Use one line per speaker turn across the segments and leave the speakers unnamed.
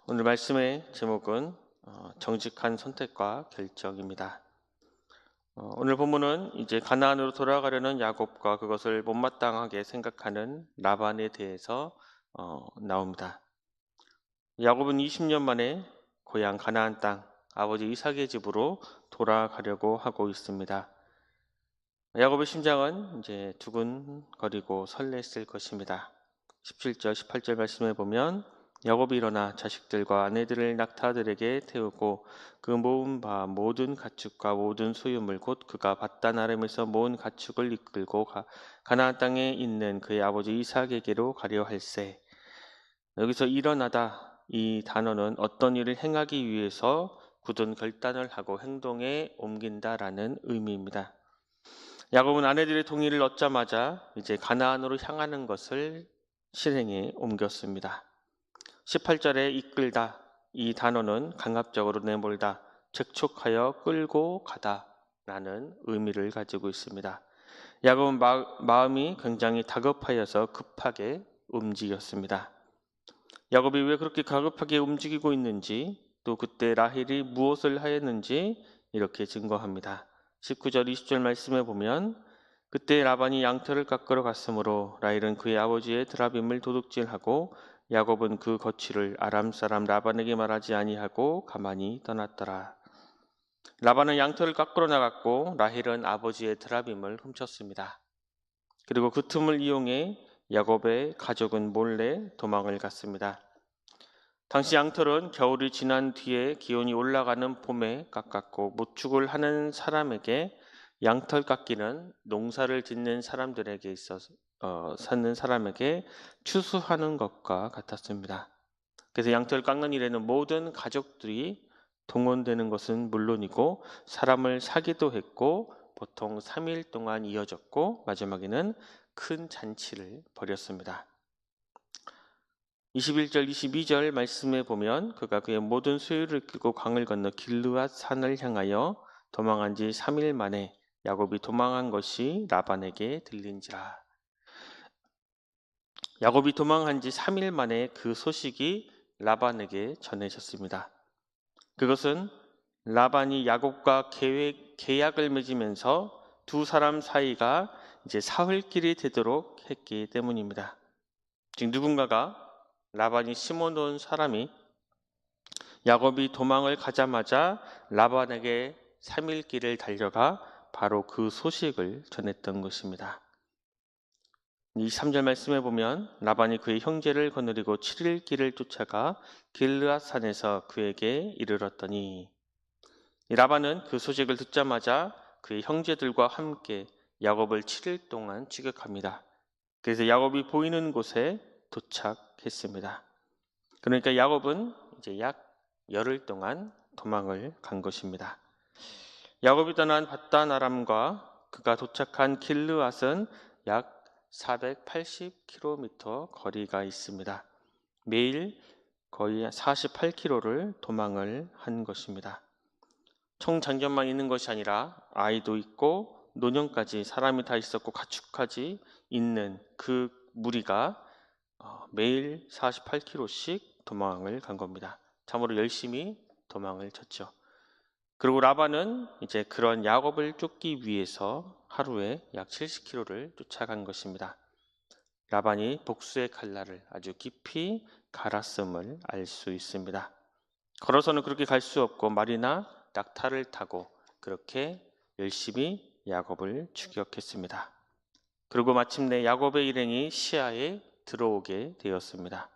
오늘 말씀의 제목은 정직한 선택과 결정입니다. 오늘 본문은 이제 가나안으로 돌아가려는 야곱과 그것을 못마땅하게 생각하는 라반에 대해서 나옵니다. 야곱은 20년 만에 고향 가나안 땅 아버지 이삭의 집으로 돌아가려고 하고 있습니다. 야곱의 심장은 이제 두근거리고 설렜을 것입니다. 17절, 18절 말씀에 보면 야곱이 일어나 자식들과 아내들을 낙타들에게 태우고 그 모은 바 모든 가축과 모든 소유물 곧 그가 밧단 아람에서 모은 가축을 이끌고 가나안 땅에 있는 그의 아버지 이삭에게로 가려 할세. 여기서 일어나다 이 단어는 어떤 일을 행하기 위해서 굳은 결단을 하고 행동에 옮긴다라는 의미입니다. 야곱은 아내들의 동의를 얻자마자 이제 가나안으로 향하는 것을 실행에 옮겼습니다. 18절에 이끌다 이 단어는 강압적으로 내몰다, 재촉하여 끌고 가다 라는 의미를 가지고 있습니다. 야곱은 마음이 굉장히 다급하여서 급하게 움직였습니다. 야곱이 왜 그렇게 가급하게 움직이고 있는지, 또 그때 라헬이 무엇을 하였는지 이렇게 증거합니다. 19절 20절 말씀에 보면 그때 라반이 양털을 깎으러 갔으므로 라헬은 그의 아버지의 드라빔을 도둑질하고 야곱은 그 거취를 아람 사람 라반에게 말하지 아니하고 가만히 떠났더라. 라반은 양털을 깎으러 나갔고 라헬은 아버지의 드라빔을 훔쳤습니다. 그리고 그 틈을 이용해 야곱의 가족은 몰래 도망을 갔습니다. 당시 양털은 겨울이 지난 뒤에 기온이 올라가는 봄에 깎았고 모축을 하는 사람에게 양털 깎기는 농사를 짓는 사람들에게 있어서 사는 사람에게 추수하는 것과 같았습니다. 그래서 양털 깎는 일에는 모든 가족들이 동원되는 것은 물론이고 사람을 사기도 했고 보통 3일 동안 이어졌고 마지막에는 큰 잔치를 벌였습니다. 21절 22절 말씀에 보면 그가 그의 모든 소유를 끌고 강을 건너 길르앗 산을 향하여 도망한 지 3일 만에 야곱이 도망한 것이 라반에게 들린지라. 야곱이 도망한 지 3일 만에 그 소식이 라반에게 전해졌습니다. 그것은 라반이 야곱과 계약을 맺으면서 두 사람 사이가 이제 사흘길이 되도록 했기 때문입니다. 즉 누군가가 라반이 심어놓은 사람이 야곱이 도망을 가자마자 라반에게 3일 길을 달려가 바로 그 소식을 전했던 것입니다. 23절 말씀에 보면 라반이 그의 형제를 거느리고 7일 길을 쫓아가 길르앗 산에서 그에게 이르렀더니 라반은 그 소식을 듣자마자 그의 형제들과 함께 야곱을 7일 동안 추격합니다. 그래서 야곱이 보이는 곳에 도착했습니다. 그러니까 야곱은 이제 약 열흘 동안 도망을 간 것입니다. 야곱이 떠난 밧단 아람과 그가 도착한 길르앗은 약 480km 거리가 있습니다. 매일 거의 48km를 도망을 한 것입니다. 총 장전만 있는 것이 아니라 아이도 있고 노년까지 사람이 다 있었고 가축까지 있는 그 무리가 매일 48km씩 도망을 간 겁니다. 참으로 열심히 도망을 쳤죠. 그리고 라반은 이제 그런 야곱을 쫓기 위해서 하루에 약 70km를 쫓아간 것입니다. 라반이 복수의 칼날을 아주 깊이 갈았음을 알 수 있습니다. 걸어서는 그렇게 갈 수 없고 말이나 낙타를 타고 그렇게 열심히 야곱을 추격했습니다. 그리고 마침내 야곱의 일행이 시야에 들어오게 되었습니다.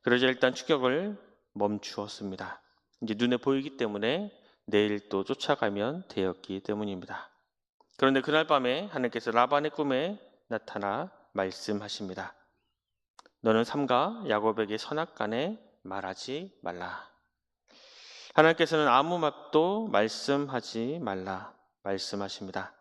그러자 일단 추격을 멈추었습니다. 이제 눈에 보이기 때문에 내일 또 쫓아가면 되었기 때문입니다. 그런데 그날 밤에 하나님께서 라반의 꿈에 나타나 말씀하십니다. 너는 삼가 야곱에게 선악간에 말하지 말라. 하나님께서는 아무 말도 말씀하지 말라 말씀하십니다.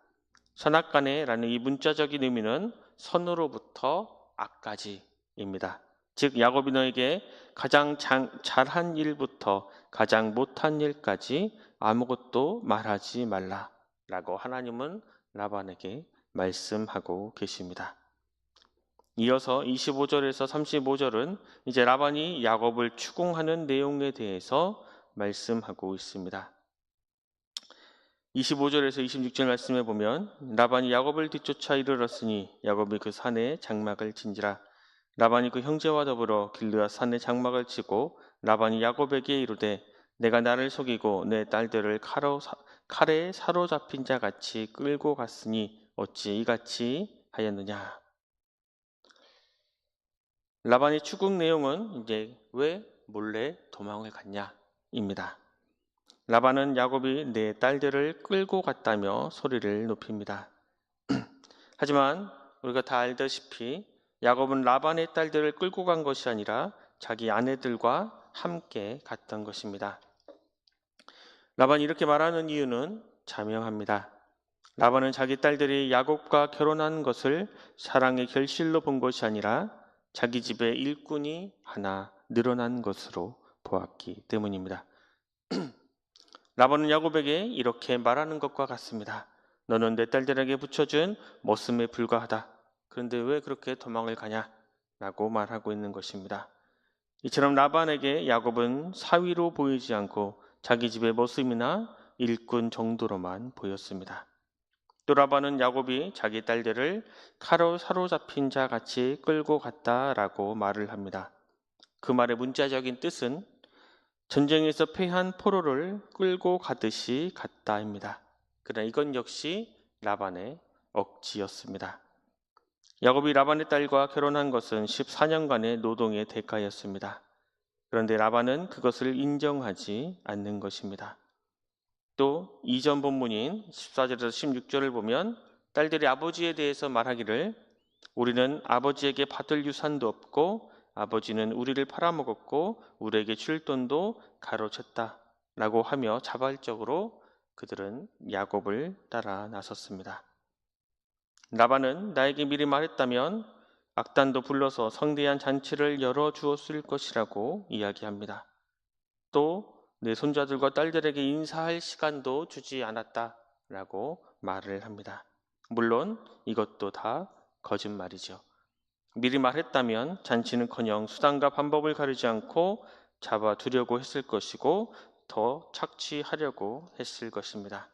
선악간에라는 이 문자적인 의미는 선으로부터 악까지입니다. 즉 야곱이 너에게 가장 잘한 일부터 가장 못한 일까지 아무것도 말하지 말라라고 하나님은 라반에게 말씀하고 계십니다. 이어서 25절에서 35절은 이제 라반이 야곱을 추궁하는 내용에 대해서 말씀하고 있습니다. 25절에서 26절 말씀해 보면 라반이 야곱을 뒤쫓아 이르렀으니 야곱이 그 산에 장막을 친지라. 라반이 그 형제와 더불어 길르앗 산에 장막을 치고 라반이 야곱에게 이르되 내가 나를 속이고 내 딸들을 칼에 사로잡힌 자 같이 끌고 갔으니 어찌 이같이 하였느냐. 라반의 추궁 내용은 이제 왜 몰래 도망을 갔냐입니다. 라반은 야곱이 내 딸들을 끌고 갔다며 소리를 높입니다. 하지만 우리가 다 알다시피 야곱은 라반의 딸들을 끌고 간 것이 아니라 자기 아내들과 함께 갔던 것입니다. 라반이 이렇게 말하는 이유는 자명합니다. 라반은 자기 딸들이 야곱과 결혼한 것을 사랑의 결실로 본 것이 아니라 자기 집에 일꾼이 하나 늘어난 것으로 보았기 때문입니다. 라반은 야곱에게 이렇게 말하는 것과 같습니다. 너는 내 딸들에게 붙여준 머슴에 불과하다. 그런데 왜 그렇게 도망을 가냐? 라고 말하고 있는 것입니다. 이처럼 라반에게 야곱은 사위로 보이지 않고 자기 집의 머슴이나 일꾼 정도로만 보였습니다. 또 라반은 야곱이 자기 딸들을 칼로 사로잡힌 자 같이 끌고 갔다라고 말을 합니다. 그 말의 문자적인 뜻은 전쟁에서 패한 포로를 끌고 가듯이 갔다입니다. 그러나 이건 역시 라반의 억지였습니다. 야곱이 라반의 딸과 결혼한 것은 14년간의 노동의 대가였습니다. 그런데 라반은 그것을 인정하지 않는 것입니다. 또 이전 본문인 14절에서 16절을 보면 딸들이 아버지에 대해서 말하기를 우리는 아버지에게 받을 유산도 없고 아버지는 우리를 팔아먹었고 우리에게 줄 돈도 가로챘다 라고 하며 자발적으로 그들은 야곱을 따라 나섰습니다. 라반은 나에게 미리 말했다면 악단도 불러서 성대한 잔치를 열어주었을 것이라고 이야기합니다. 또 내 손자들과 딸들에게 인사할 시간도 주지 않았다라고 말을 합니다. 물론 이것도 다 거짓말이죠. 미리 말했다면 잔치는커녕 수단과 방법을 가리지 않고 잡아두려고 했을 것이고 더 착취하려고 했을 것입니다.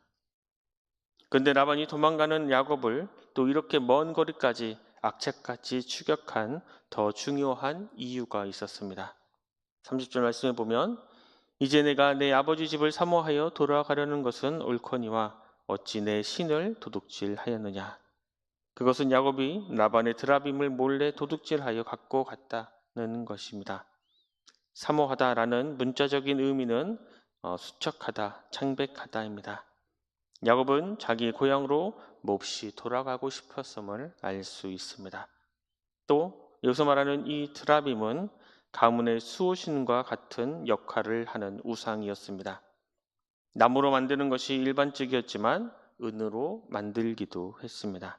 그런데 라반이 도망가는 야곱을 또 이렇게 먼 거리까지 악착같이 추격한 더 중요한 이유가 있었습니다. 30절 말씀에 보면 이제 내가 내 아버지 집을 사모하여 돌아가려는 것은 옳거니와 어찌 내 신을 도둑질하였느냐. 그것은 야곱이 라반의 드라빔을 몰래 도둑질하여 갖고 갔다는 것입니다. 사모하다라는 문자적인 의미는 수척하다, 창백하다입니다. 야곱은 자기 고향으로 몹시 돌아가고 싶었음을 알 수 있습니다. 또 여기서 말하는 이 드라빔은 가문의 수호신과 같은 역할을 하는 우상이었습니다. 나무로 만드는 것이 일반적이었지만 은으로 만들기도 했습니다.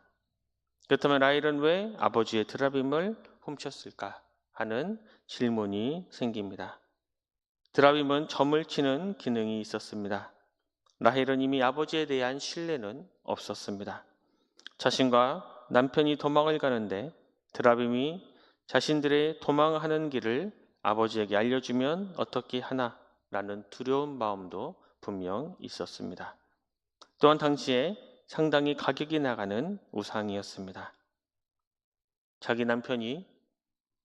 그렇다면 라헬은 왜 아버지의 드라빔을 훔쳤을까 하는 질문이 생깁니다. 드라빔은 점을 치는 기능이 있었습니다. 라헬은 이미 아버지에 대한 신뢰는 없었습니다. 자신과 남편이 도망을 가는데 드라빔이 자신들의 도망하는 길을 아버지에게 알려주면 어떻게 하나라는 두려운 마음도 분명 있었습니다. 또한 당시에 상당히 가격이 나가는 우상이었습니다. 자기 남편이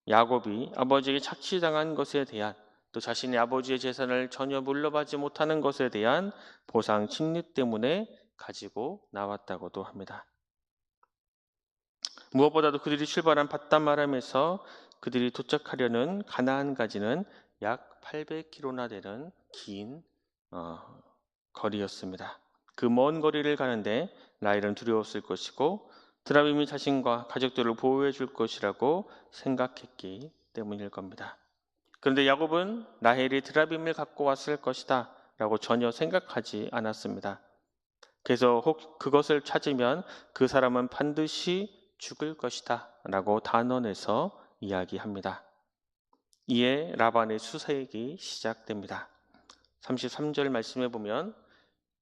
야곱이 아버지에게 착취당한 것에 대한 또 자신의 아버지의 재산을 전혀 물러받지 못하는 것에 대한 보상 칭리 때문에 가지고 나왔다고도 합니다. 무엇보다도 그들이 출발한 밧담아람에서 그들이 도착하려는 가나안까지는 약 800km나 되는 긴 거리였습니다. 그 먼 거리를 가는데 라헬은 두려웠을 것이고 드라빔이 자신과 가족들을 보호해 줄 것이라고 생각했기 때문일 겁니다. 그런데 야곱은 라헬이 드라빔을 갖고 왔을 것이다 라고 전혀 생각하지 않았습니다. 그래서 혹 그것을 찾으면 그 사람은 반드시 죽을 것이다 라고 단언해서 이야기합니다. 이에 라반의 수색이 시작됩니다. 33절 말씀해 보면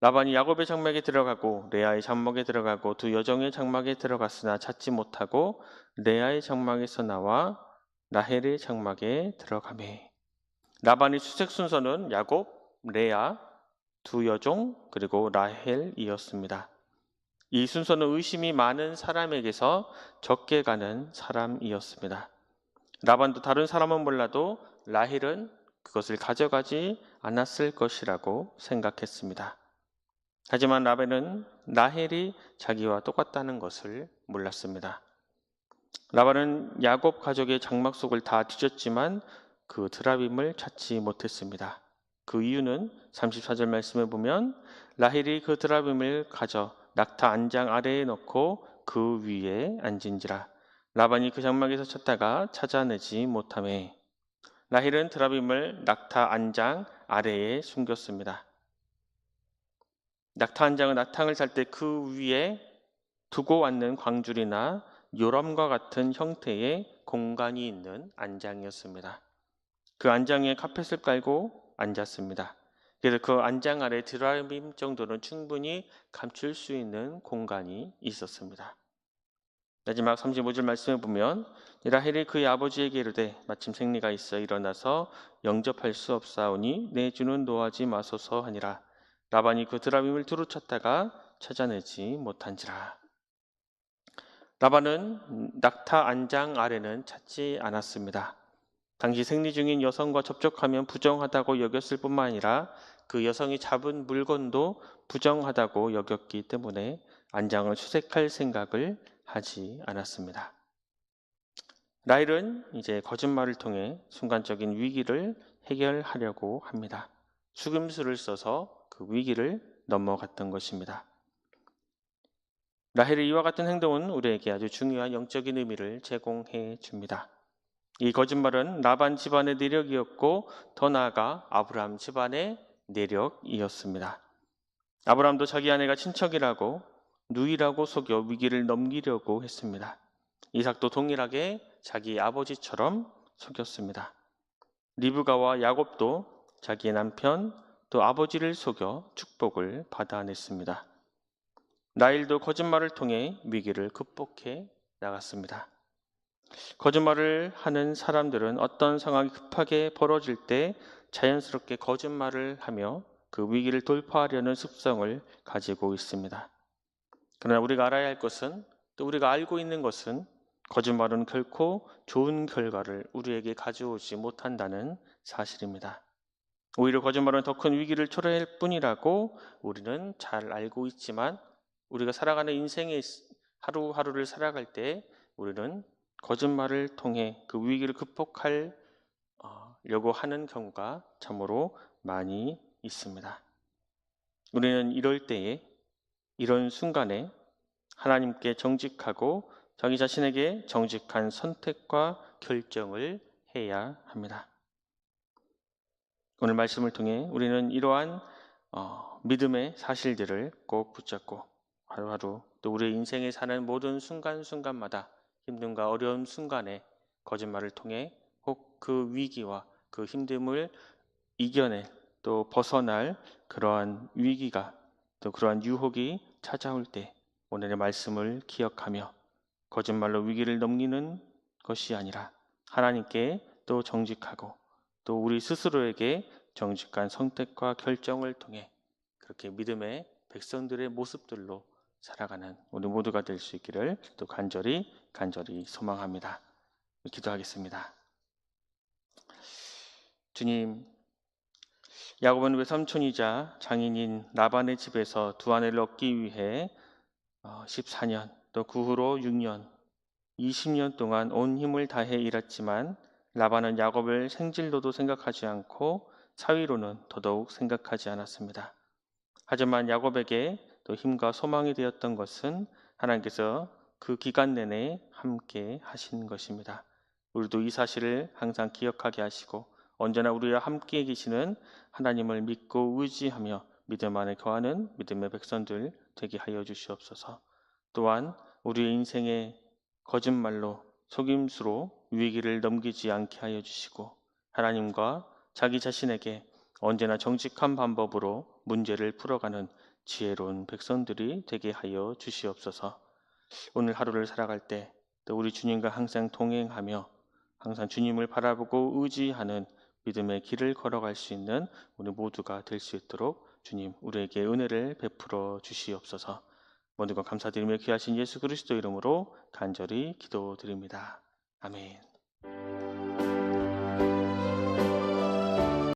라반이 야곱의 장막에 들어가고 레아의 장막에 들어가고 두 여종의 장막에 들어갔으나 찾지 못하고 레아의 장막에서 나와 라헬의 장막에 들어가매. 라반의 수색 순서는 야곱, 레아, 두 여종 그리고 라헬이었습니다. 이 순서는 의심이 많은 사람에게서 적게 가는 사람이었습니다. 라반도 다른 사람은 몰라도 라헬은 그것을 가져가지 않았을 것이라고 생각했습니다. 하지만 라반은 라헬이 자기와 똑같다는 것을 몰랐습니다. 라반은 야곱 가족의 장막 속을 다 뒤졌지만 그 드라빔을 찾지 못했습니다. 그 이유는 34절 말씀에 보면 라헬이 그 드라빔을 가져 낙타 안장 아래에 넣고 그 위에 앉은지라. 라반이 그 장막에서 찾다가 찾아내지 못하매. 라헬은 드라빔을 낙타 안장 아래에 숨겼습니다. 낙타 안장은 나탕을 살 때 그 위에 두고 왔는 광줄이나 요람과 같은 형태의 공간이 있는 안장이었습니다. 그 안장에 카펫을 깔고 앉았습니다. 그래서 그 안장 아래 드라빔 정도는 충분히 감출 수 있는 공간이 있었습니다. 마지막 35절 말씀에 보면 라헬이 그의 아버지에게 이르되 마침 생리가 있어 일어나서 영접할 수 없사오니 내 주는 노하지 마소서 하니라. 라반이 그 드라빔을 두루 찾다가 찾아내지 못한지라. 라반은 낙타 안장 아래는 찾지 않았습니다. 당시 생리 중인 여성과 접촉하면 부정하다고 여겼을 뿐만 아니라 그 여성이 잡은 물건도 부정하다고 여겼기 때문에 안장을 수색할 생각을 하지 않았습니다. 라헬은 이제 거짓말을 통해 순간적인 위기를 해결하려고 합니다. 수금수를 써서 그 위기를 넘어갔던 것입니다. 라헬의 이와 같은 행동은 우리에게 아주 중요한 영적인 의미를 제공해 줍니다. 이 거짓말은 라반 집안의 내력이었고 더 나아가 아브라함 집안의 내력이었습니다. 아브라함도 자기 아내가 친척이라고 누이라고 속여 위기를 넘기려고 했습니다. 이삭도 동일하게 자기 아버지처럼 속였습니다. 리브가와 야곱도 자기의 남편 또 아버지를 속여 축복을 받아냈습니다. 라헬도 거짓말을 통해 위기를 극복해 나갔습니다. 거짓말을 하는 사람들은 어떤 상황이 급하게 벌어질 때 자연스럽게 거짓말을 하며 그 위기를 돌파하려는 습성을 가지고 있습니다. 그러나 우리가 알아야 할 것은, 또 우리가 알고 있는 것은 거짓말은 결코 좋은 결과를 우리에게 가져오지 못한다는 사실입니다. 오히려 거짓말은 더 큰 위기를 초래할 뿐이라고 우리는 잘 알고 있지만 우리가 살아가는 인생의 하루하루를 살아갈 때 우리는 거짓말을 통해 그 위기를 극복하려고 하는 경우가 참으로 많이 있습니다. 우리는 이럴 때에, 이런 순간에 하나님께 정직하고 자기 자신에게 정직한 선택과 결정을 해야 합니다. 오늘 말씀을 통해 우리는 이러한 믿음의 사실들을 꼭 붙잡고 하루하루 또 우리 인생에 사는 모든 순간순간마다 힘듦과 어려운 순간에 거짓말을 통해 꼭 그 위기와 그 힘듦을 이겨낼 또 벗어날 그러한 위기가 또 그러한 유혹이 찾아올 때 오늘의 말씀을 기억하며 거짓말로 위기를 넘기는 것이 아니라 하나님께 또 정직하고 또 우리 스스로에게 정직한 선택과 결정을 통해 그렇게 믿음의 백성들의 모습들로 살아가는 우리 모두가 될 수 있기를 또 간절히 소망합니다. 기도하겠습니다. 주님, 야곱은 외삼촌이자 장인인 라반의 집에서 두 아내를 얻기 위해 14년 또 그 후로 6년, 20년 동안 온 힘을 다해 일했지만 라반은 야곱을 생질로도 생각하지 않고 사위로는 더더욱 생각하지 않았습니다. 하지만 야곱에게 또 힘과 소망이 되었던 것은 하나님께서 그 기간 내내 함께 하신 것입니다. 우리도 이 사실을 항상 기억하게 하시고 언제나 우리와 함께 계시는 하나님을 믿고 의지하며 믿음 안에 거하는 믿음의 백성들 되게 하여 주시옵소서. 또한 우리의 인생에 거짓말로 속임수로 위기를 넘기지 않게 하여 주시고 하나님과 자기 자신에게 언제나 정직한 방법으로 문제를 풀어가는 지혜로운 백성들이 되게 하여 주시옵소서. 오늘 하루를 살아갈 때 또 우리 주님과 항상 동행하며 항상 주님을 바라보고 의지하는 믿음의 길을 걸어갈 수 있는 우리 모두가 될 수 있도록 주님 우리에게 은혜를 베풀어 주시옵소서. 모든 것 감사드리며 귀하신 예수 그리스도 이름으로 간절히 기도드립니다. 아멘.